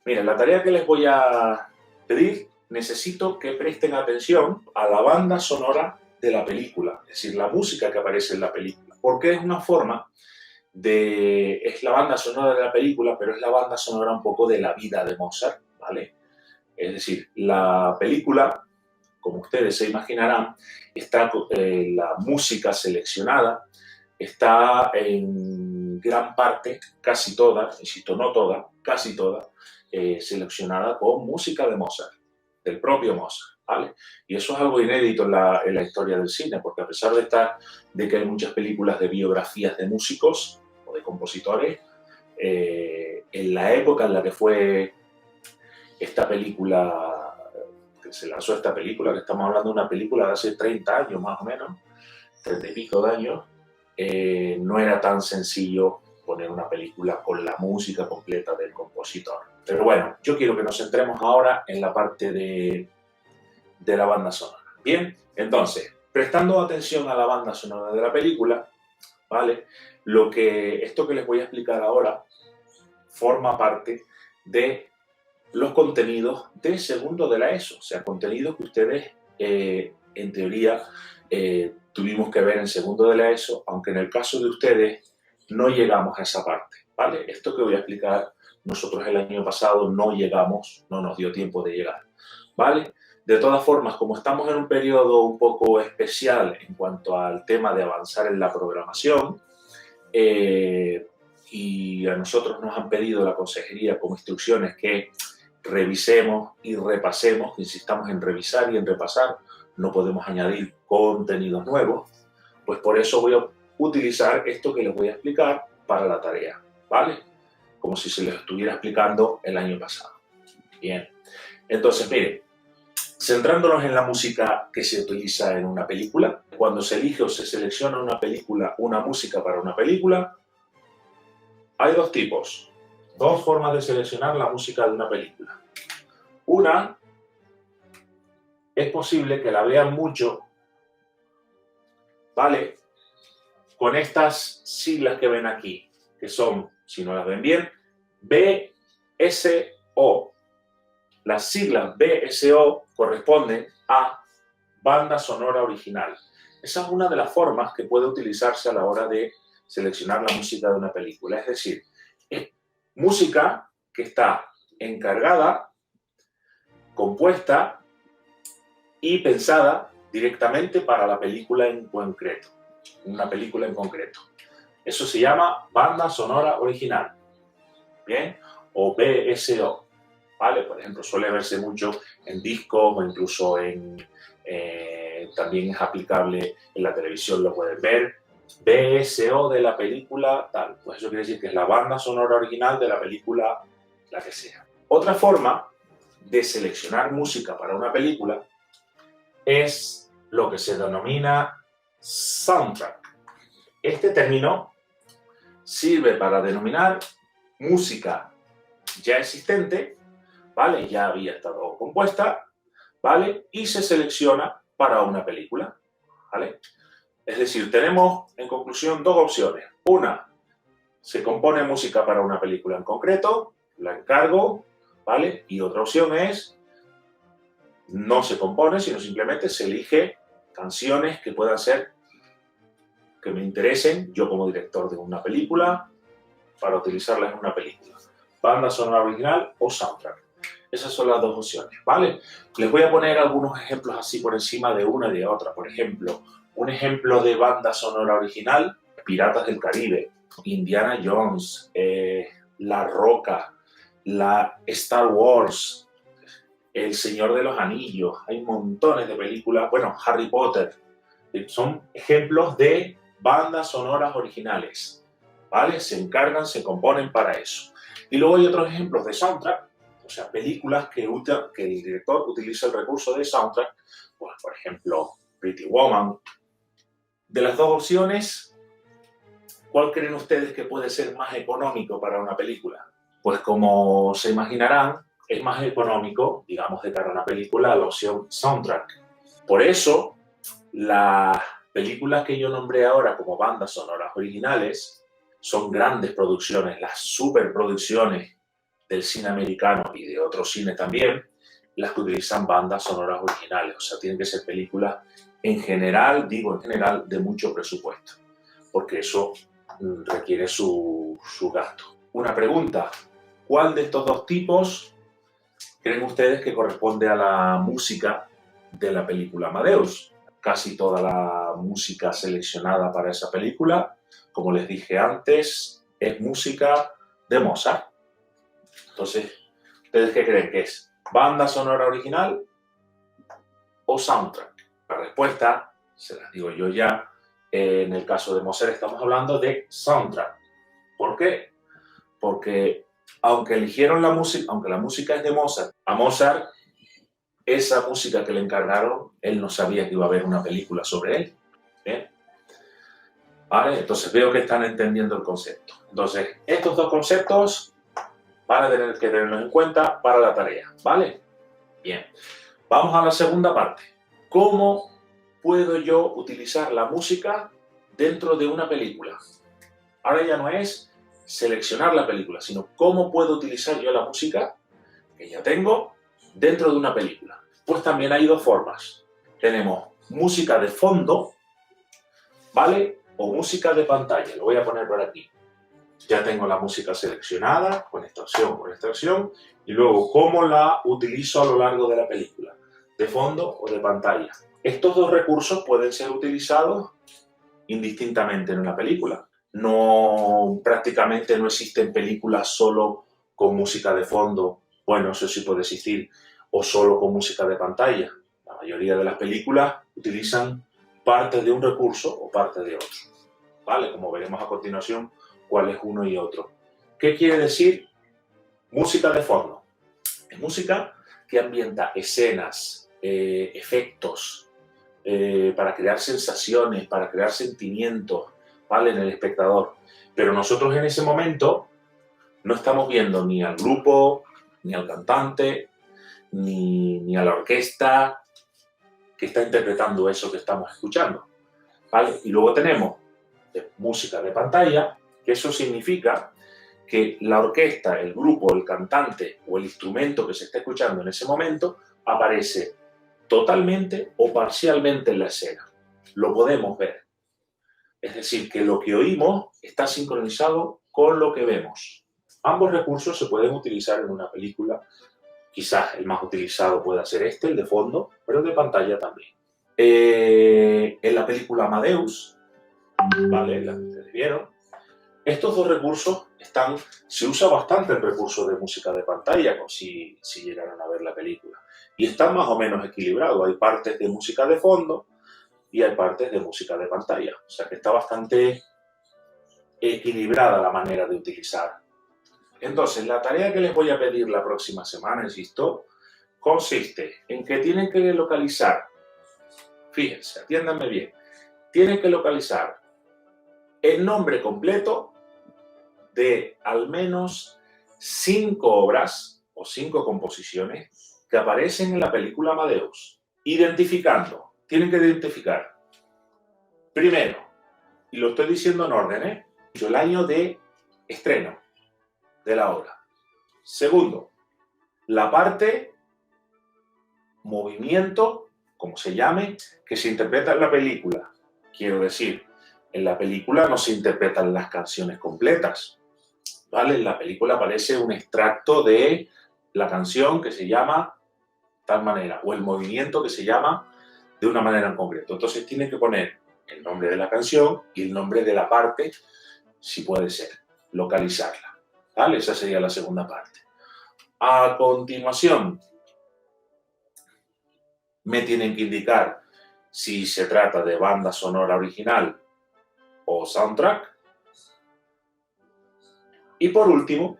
Mira, la tarea que les voy a pedir, necesito que presten atención a la banda sonora de la película, es decir, la música que aparece en la película, porque es una forma es la banda sonora de la película, pero es la banda sonora un poco de la vida de Mozart, ¿vale? Es decir, la película, como ustedes se imaginarán, está la música seleccionada, está en gran parte, casi toda, insisto, no toda, casi toda, seleccionada con música de Mozart, del propio Mozart, ¿vale? Y eso es algo inédito en la historia del cine, porque a pesar de que hay muchas películas de biografías de músicos o de compositores, en la época en la que fue esta película, que se lanzó esta película, que estamos hablando de una película de hace 30 años más o menos, 30 y pico de años, no era tan sencillo poner una película con la música completa del compositor. Pero bueno, yo quiero que nos centremos ahora en la parte de la banda sonora. Bien, entonces, prestando atención a la banda sonora de la película, ¿vale? Esto que les voy a explicar ahora forma parte de los contenidos de segundo de la ESO, o sea, contenidos que ustedes, en teoría, tuvimos que ver en segundo de la ESO, aunque en el caso de ustedes no llegamos a esa parte, ¿vale? Esto que voy a explicar, nosotros el año pasado no llegamos, no nos dio tiempo de llegar, ¿vale? De todas formas, como estamos en un periodo un poco especial en cuanto al tema de avanzar en la programación, y a nosotros nos han pedido la consejería como instrucciones que revisemos y repasemos, que insistamos en revisar y en repasar, no podemos añadir contenidos nuevos, pues por eso voy a utilizar esto que les voy a explicar para la tarea, ¿vale? Como si se les estuviera explicando el año pasado. Bien, entonces miren, centrándonos en la música que se utiliza en una película, cuando se elige o se selecciona una película, una música para una película, hay dos tipos, dos formas de seleccionar la música de una película. Una, es posible que la vean mucho, ¿vale? Con estas siglas que ven aquí, que son, si no las ven bien, BSO. Las siglas BSO corresponden a banda sonora original. Esa es una de las formas que puede utilizarse a la hora de seleccionar la música de una película. Es decir, es música que está encargada, compuesta y pensada directamente para la película en concreto. Una película en concreto. Eso se llama banda sonora original. ¿Bien? O BSO. ¿Vale? Por ejemplo, suele verse mucho en discos o incluso también es aplicable en la televisión, lo pueden ver. BSO de la película tal. Pues eso quiere decir que es la banda sonora original de la película, la que sea. Otra forma de seleccionar música para una película es lo que se denomina soundtrack. Este término sirve para denominar música ya existente, ¿vale? Ya había estado compuesta, ¿vale? Y se selecciona para una película, ¿vale? Es decir, tenemos en conclusión dos opciones. Una, se compone música para una película en concreto, la encargo, ¿vale? Y otra opción es, no se compone, sino simplemente se elige canciones que puedan ser, que me interesen, yo como director de una película, para utilizarlas en una película. Banda sonora original o soundtrack. Esas son las dos opciones, ¿vale? Les voy a poner algunos ejemplos así por encima de una y de otra. Por ejemplo, un ejemplo de banda sonora original, Piratas del Caribe, Indiana Jones, La Roca, la Star Wars, El Señor de los Anillos, hay montones de películas, bueno, Harry Potter, son ejemplos de bandas sonoras originales, ¿vale? Se encargan, se componen para eso. Y luego hay otros ejemplos de soundtrack, o sea, películas que el director utiliza el recurso de soundtrack, pues, por ejemplo, Pretty Woman. De las dos opciones, ¿cuál creen ustedes que puede ser más económico para una película? Pues como se imaginarán, es más económico, digamos, de cara a una película, la opción soundtrack. Por eso, las películas que yo nombré ahora como bandas sonoras originales son grandes producciones, las superproducciones del cine americano y de otro cine también, las que utilizan bandas sonoras originales. O sea, tienen que ser películas en general, digo en general, de mucho presupuesto, porque eso requiere su gasto. Una pregunta, ¿cuál de estos dos tipos creen ustedes que corresponde a la música de la película Amadeus? Casi toda la música seleccionada para esa película, como les dije antes, es música de Mozart. Entonces, ¿ustedes qué creen que es? ¿Banda sonora original o soundtrack? La respuesta, se las digo yo ya, en el caso de Mozart estamos hablando de soundtrack. ¿Por qué? Porque aunque eligieron la música, aunque la música es de Mozart, a Mozart esa música que le encargaron, él no sabía que iba a haber una película sobre él. ¿Bien? ¿Vale? Entonces veo que están entendiendo el concepto. Entonces, estos dos conceptos van a tener que tenerlos en cuenta para la tarea, ¿vale? Bien, vamos a la segunda parte. ¿Cómo puedo yo utilizar la música dentro de una película? Ahora ya no es seleccionar la película, sino cómo puedo utilizar yo la música que ya tengo dentro de una película. Pues también hay dos formas. Tenemos música de fondo, ¿vale? O música de pantalla. Lo voy a poner por aquí. Ya tengo la música seleccionada, con extracción, y luego cómo la utilizo a lo largo de la película, de fondo o de pantalla. Estos dos recursos pueden ser utilizados indistintamente en una película. Prácticamente no existen películas solo con música de fondo, bueno, eso sí puede existir, o solo con música de pantalla. La mayoría de las películas utilizan parte de un recurso o parte de otro, ¿vale? Como veremos a continuación cuál es uno y otro. ¿Qué quiere decir música de fondo? Es música que ambienta escenas, efectos, para crear sensaciones, para crear sentimientos, ¿vale? En el espectador. Pero nosotros en ese momento no estamos viendo ni al grupo, ni al cantante, ni a la orquesta que está interpretando eso que estamos escuchando, ¿vale? Y luego tenemos música de pantalla, que eso significa que la orquesta, el grupo, el cantante o el instrumento que se está escuchando en ese momento aparece totalmente o parcialmente en la escena. Lo podemos ver. Es decir, que lo que oímos está sincronizado con lo que vemos. Ambos recursos se pueden utilizar en una película. Quizás el más utilizado pueda ser el de fondo, pero de pantalla también. En la película Amadeus, ¿vale? La que ustedes vieron, estos dos recursos se usa bastante el recurso de música de pantalla, si llegaron a ver la película. Y están más o menos equilibrados. Hay partes de música de fondo y hay partes de música de pantalla. O sea que está bastante equilibrada la manera de utilizar. Entonces, la tarea que les voy a pedir la próxima semana, insisto, consiste en que tienen que localizar, fíjense, atiéndanme bien, tienen que localizar el nombre completo de al menos 5 obras o 5 composiciones que aparecen en la película Amadeus. Tienen que identificar, primero, y lo estoy diciendo en orden, el año de estreno de la obra. Segundo, la parte, movimiento, como se llame, que se interpreta en la película. Quiero decir, en la película no se interpretan las canciones completas, ¿vale? En la película aparece un extracto de la canción que se llama tal manera, o el movimiento que se llama de una manera en concreto. Entonces tiene que poner el nombre de la canción y el nombre de la parte, si puede ser, localizarla, ¿vale? Esa sería la segunda parte. A continuación, me tienen que indicar si se trata de banda sonora original o soundtrack. Y por último,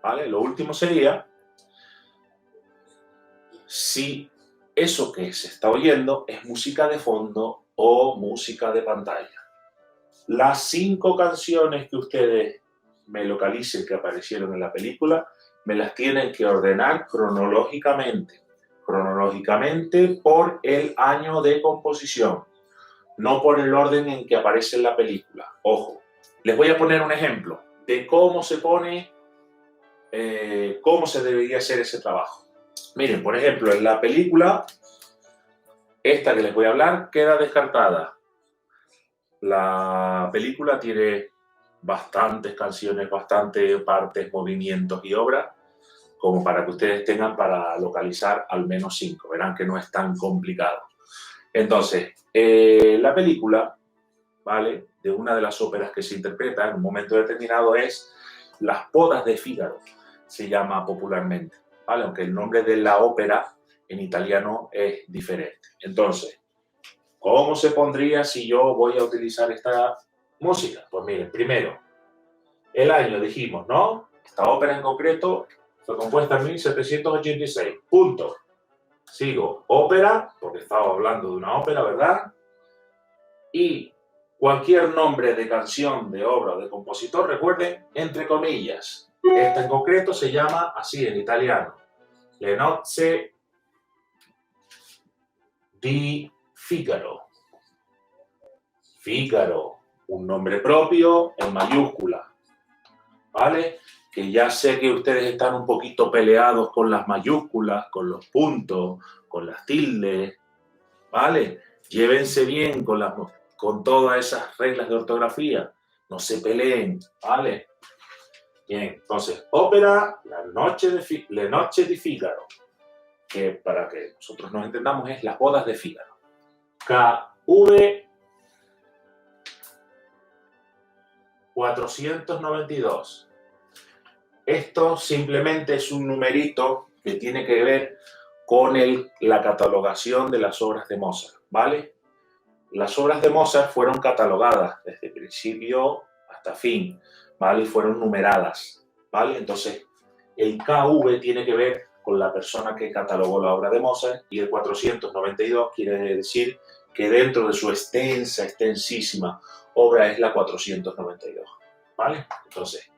¿vale? Lo último sería si eso que se está oyendo es música de fondo o música de pantalla. Las 5 canciones que ustedes me localicen que aparecieron en la película, me las tienen que ordenar cronológicamente por el año de composición, no por el orden en que aparece en la película. Ojo, les voy a poner un ejemplo de cómo se pone cómo se debería hacer ese trabajo. Miren, por ejemplo, en la película, esta que les voy a hablar, queda descartada. La película tiene bastantes canciones, bastantes partes, movimientos y obras, como para que ustedes tengan para localizar al menos 5. Verán que no es tan complicado. Entonces, la película, ¿vale?, de una de las óperas que se interpreta en un momento determinado es Las bodas de Fígaro, se llama popularmente, ¿vale?, aunque el nombre de la ópera en italiano es diferente. Entonces, ¿cómo se pondría si yo voy a utilizar esta música? Pues miren, primero, el año dijimos, ¿no? Esta ópera en concreto fue compuesta en 1786. Punto. Sigo, ópera, porque estaba hablando de una ópera, ¿verdad? Y cualquier nombre de canción, de obra o de compositor, recuerden, entre comillas. Esta en concreto se llama así en italiano, Le nozze di Figaro. Fígaro, un nombre propio en mayúscula, ¿vale? Que ya sé que ustedes están un poquito peleados con las mayúsculas, con los puntos, con las tildes, ¿vale? Llévense bien con todas esas reglas de ortografía, no se peleen, ¿vale? Bien, entonces, ópera Le Noche di Figaro, que para que nosotros nos entendamos es Las bodas de Fígaro. KV 492. Esto simplemente es un numerito que tiene que ver con la catalogación de las obras de Mozart, ¿vale? Las obras de Mozart fueron catalogadas desde principio hasta fin, ¿vale? Y fueron numeradas, ¿vale? Entonces, el KV tiene que ver con la persona que catalogó la obra de Mozart y el 492 quiere decir que dentro de su extensísima obra es la 492, ¿vale? Entonces,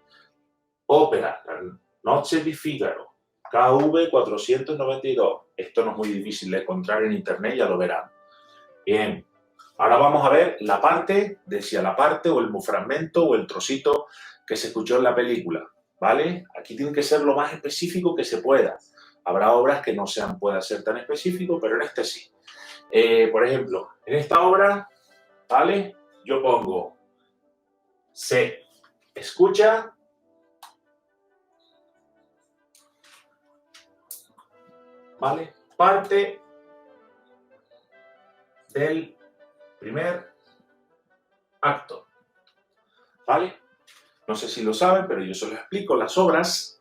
ópera, La Noche di Figaro, KV 492. Esto no es muy difícil de encontrar en internet, ya lo verán. Bien, ahora vamos a ver la parte, decía la parte o el fragmento o el trocito que se escuchó en la película, ¿vale? Aquí tiene que ser lo más específico que se pueda. Habrá obras que no puedan ser tan específicos, pero en este sí. Por ejemplo, en esta obra, ¿vale? Yo pongo se escucha ¿vale? Parte del primer acto, ¿vale? No sé si lo saben, pero yo se lo explico. Las óperas,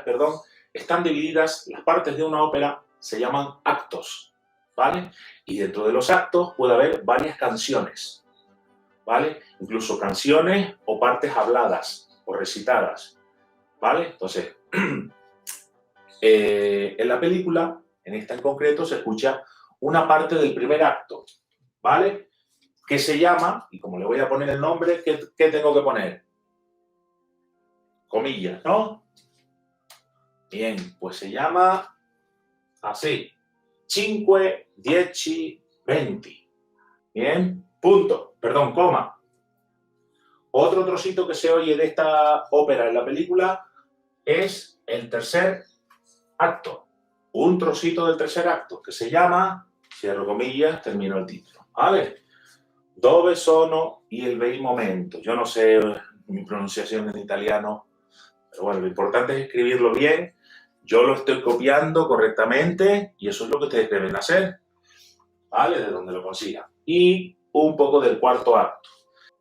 perdón, están divididas, las partes de una ópera se llaman actos, ¿vale? Y dentro de los actos puede haber varias canciones, ¿vale? Incluso canciones o partes habladas o recitadas, ¿vale? Entonces, en la película, en esta en concreto, se escucha una parte del primer acto, ¿vale? Que se llama, y como le voy a poner el nombre, ¿qué tengo que poner? Comillas, ¿no? Bien, pues se llama así, 5, 10, 20. Bien, punto, perdón, coma. Otro trocito que se oye de esta ópera en la película es el tercer acto. Un trocito del tercer acto que se llama, cierro comillas, termino el título, ¿vale? Dove sono il bei momento. Yo no sé mi pronunciación en italiano, pero bueno, lo importante es escribirlo bien. Yo lo estoy copiando correctamente y eso es lo que ustedes deben hacer, ¿vale? De donde lo consigan. Y un poco del cuarto acto.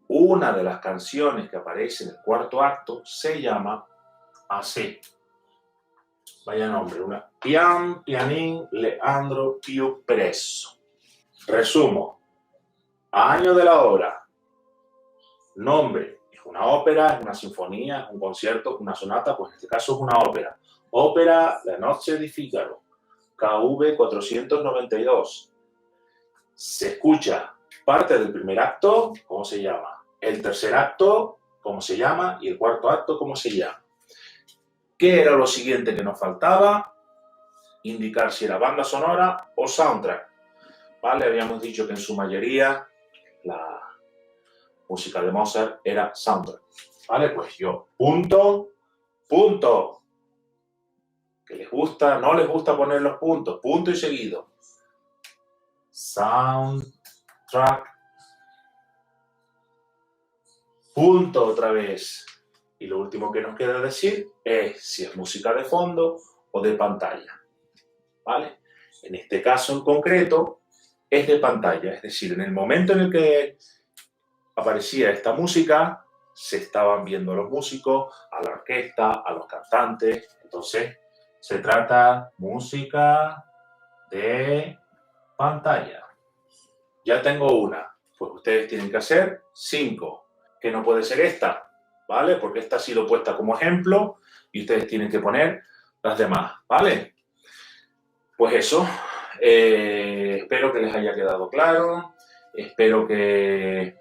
Una de las canciones que aparece en el cuarto acto se llama así. Vaya nombre, una Pian Pianin Leandro più presso. Resumo. Año de la obra. Nombre. Es una ópera, es una sinfonía, es un concierto, es una sonata, pues en este caso es una ópera. Ópera La Noche di Figaro, KV 492. Se escucha parte del primer acto, ¿cómo se llama? El tercer acto, ¿cómo se llama? Y el cuarto acto, ¿cómo se llama? ¿Qué era lo siguiente que nos faltaba? Indicar si era banda sonora o soundtrack, ¿vale? Habíamos dicho que en su mayoría la música de Mozart era soundtrack, ¿vale? Pues yo punto punto. Que les gusta, no les gusta poner los puntos, punto y seguido. Soundtrack, punto otra vez. Y lo último que nos queda decir es si es música de fondo o de pantalla. ¿Vale? En este caso en concreto es de pantalla, es decir, en el momento en el que aparecía esta música, se estaban viendo a los músicos, a la orquesta, a los cantantes. Entonces, se trata música de pantalla. Ya tengo una, pues ustedes tienen que hacer 5, que no puede ser esta, ¿vale? Porque esta ha sido puesta como ejemplo y ustedes tienen que poner las demás, ¿vale? Pues eso, espero que les haya quedado claro, espero que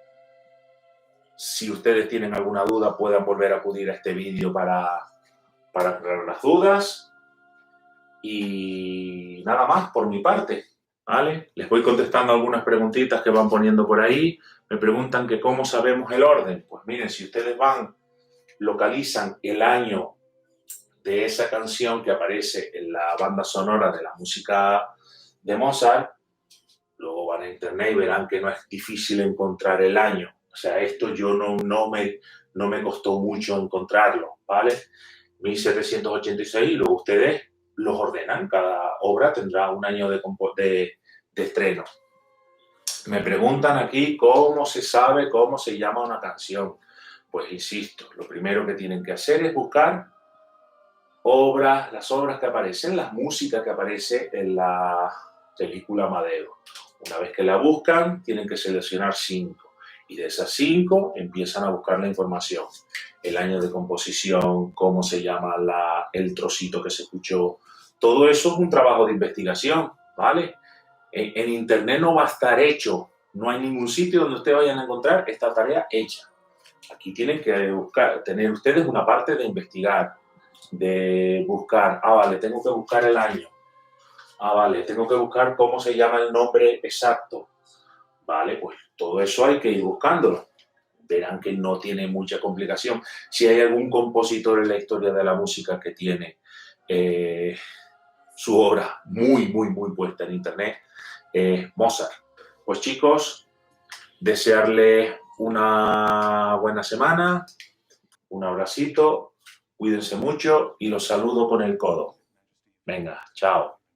si ustedes tienen alguna duda puedan volver a acudir a este vídeo para aclarar las dudas. Y nada más por mi parte, ¿vale? Les voy contestando algunas preguntitas que van poniendo por ahí. Me preguntan que cómo sabemos el orden. Pues miren, si ustedes localizan el año de esa canción que aparece en la banda sonora de la música de Mozart, luego van a internet y verán que no es difícil encontrar el año. O sea, esto yo no me costó mucho encontrarlo, ¿vale? 1786 y luego ustedes los ordenan. Cada obra tendrá un año de estreno. Me preguntan aquí cómo se sabe cómo se llama una canción. Pues insisto, lo primero que tienen que hacer es buscar las obras que aparecen, las músicas que aparecen en la película Amadeo. Una vez que la buscan, tienen que seleccionar 5. Y de esas 5 empiezan a buscar la información. El año de composición, cómo se llama el trocito que se escuchó. Todo eso es un trabajo de investigación, ¿vale? En internet no va a estar hecho. No hay ningún sitio donde ustedes vayan a encontrar esta tarea hecha. Aquí tienen que tener ustedes una parte de investigar, de buscar. Vale, tengo que buscar el año. Vale, tengo que buscar cómo se llama el nombre exacto. Vale, pues todo eso hay que ir buscándolo. Verán que no tiene mucha complicación. Si hay algún compositor en la historia de la música que tiene su obra muy puesta en internet, Mozart. Pues chicos, desearles una buena semana, un abracito, cuídense mucho y los saludo con el codo. Venga, chao.